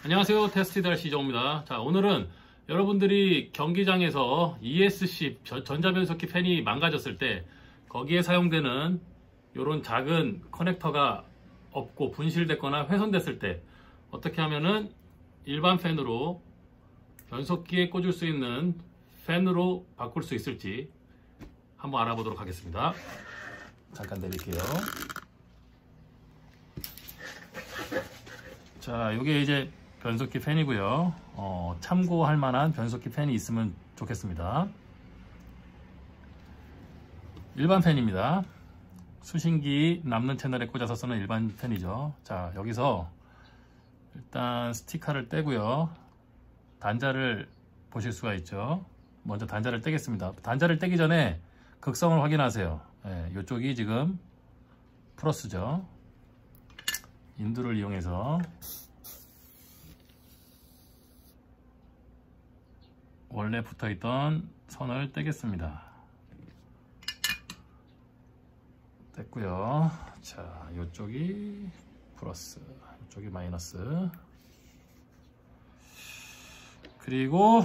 안녕하세요. 테스티달 시정입니다. 자, 오늘은 여러분들이 경기장에서 ESC 전자변속기 팬이 망가졌을 때 거기에 사용되는 이런 작은 커넥터가 없고 분실됐거나 훼손됐을 때 어떻게 하면은 일반 팬으로 변속기에 꽂을 수 있는 팬으로 바꿀 수 있을지 한번 알아보도록 하겠습니다. 잠깐 내릴게요. 자, 이게 이제 변속기 팬이고요. 참고할 만한 변속기 팬이 있으면 좋겠습니다. 일반 팬입니다. 수신기 남는 채널에 꽂아서 쓰는 일반 팬이죠. 자, 여기서 일단 스티커를 떼고요. 단자를 보실 수가 있죠. 먼저 단자를 떼겠습니다. 단자를 떼기 전에 극성을 확인하세요. 이쪽이 지금 플러스죠. 인두를 이용해서 원래 붙어있던 선을 떼겠습니다. 뗐고요. 자, 이쪽이 플러스, 이쪽이 마이너스. 그리고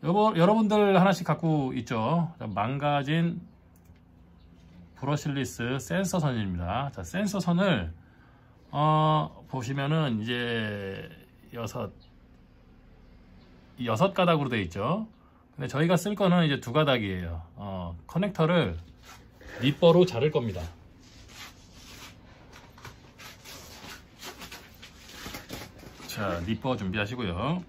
여러분들 하나씩 갖고 있죠. 망가진 브러실리스 센서 선입니다. 자, 센서 선을 보시면은 이제 여섯 가닥으로 되어 있죠. 근데 저희가 쓸 거는 이제 두 가닥이에요. 커넥터를 니퍼로 자를 겁니다. 자, 니퍼 준비하시고요.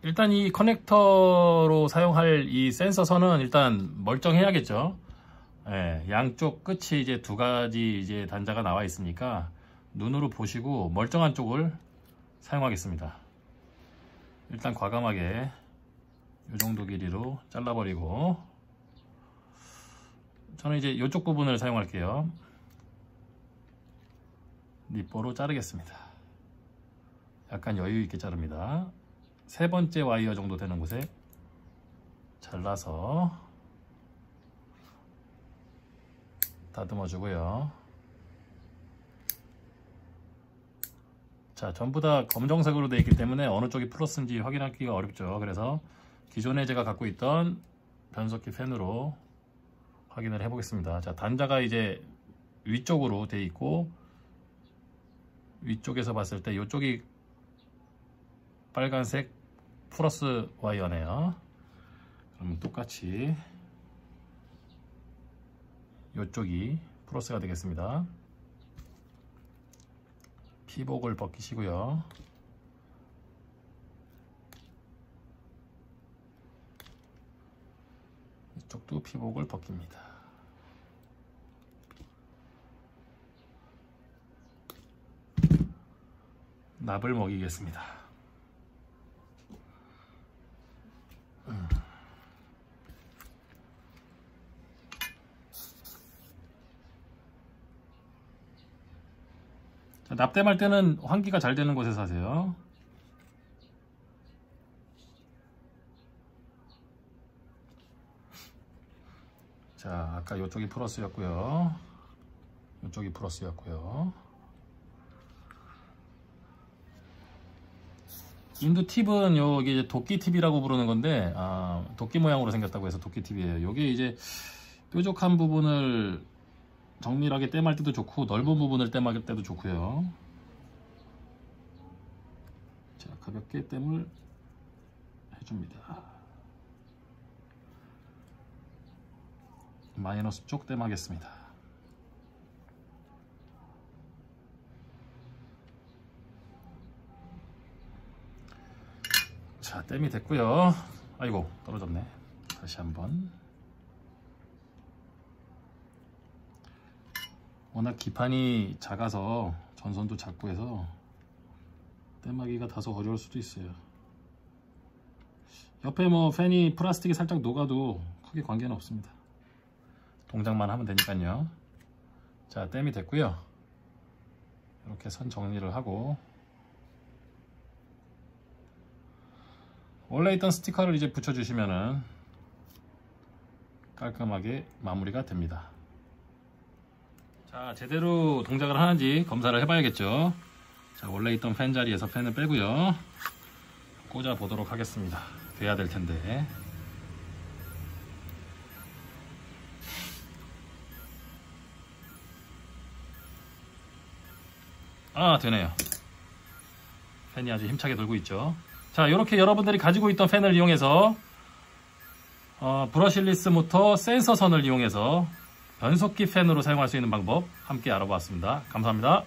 일단 이 커넥터로 사용할 이 센서 선은 일단 멀쩡해야겠죠. 양쪽 끝이 이제 두 가지 이제 단자가 나와 있으니까 눈으로 보시고 멀쩡한 쪽을 사용하겠습니다. 일단 과감하게 이 정도 길이로 잘라버리고, 저는 이제 이쪽 부분을 사용할게요. 니퍼로 자르겠습니다. 약간 여유 있게 자릅니다. 세 번째 와이어 정도 되는 곳에 잘라서 다듬어 주고요. 자, 전부 다 검정색으로 되어 있기 때문에 어느 쪽이 플러스인지 확인하기가 어렵죠. 그래서 기존에 제가 갖고 있던 변속기 팬으로 확인을 해 보겠습니다. 자, 단자가 이제 위쪽으로 되어 있고, 위쪽에서 봤을 때 이쪽이 빨간색 플러스 와이어네요. 그럼 똑같이 이쪽이 플러스가 되겠습니다. 피복을 벗기시고요. 이쪽도 피복을 벗깁니다. 납을 먹이겠습니다. 납땜할 때는 환기가 잘 되는 곳에서 하세요. 자, 아까 이쪽이 플러스였고요. 이쪽이 플러스였고요. 인두 팁은 여기 이제 도끼 팁이라고 부르는 건데, 도끼 모양으로 생겼다고 해서 도끼 팁이에요. 요게 이제 뾰족한 부분을 정밀하게 땜할 때도 좋고, 넓은 부분을 땜할 때도 좋고요. 자, 가볍게 땜을 해줍니다. 마이너스 쪽 땜하겠습니다. 자, 땜이 됐고요. 아이고, 떨어졌네. 다시 한번. 워낙 기판이 작아서 전선도 작고 해서 땜하기가 다소 어려울 수도 있어요. 옆에 뭐 팬이 플라스틱이 살짝 녹아도 크게 관계는 없습니다. 동작만 하면 되니까요. 자, 땜이 됐고요. 이렇게 선 정리를 하고, 원래 있던 스티커를 이제 붙여주시면은 깔끔하게 마무리가 됩니다. 자, 제대로 동작을 하는지 검사를 해봐야겠죠. 자, 원래 있던 팬 자리에서 팬을 빼고요. 꽂아 보도록 하겠습니다. 돼야 될 텐데. 아, 되네요. 팬이 아주 힘차게 돌고 있죠. 자, 이렇게 여러분들이 가지고 있던 팬을 이용해서 브러실리스 모터 센서 선을 이용해서 변속기 팬으로 사용할 수 있는 방법 함께 알아보았습니다. 감사합니다.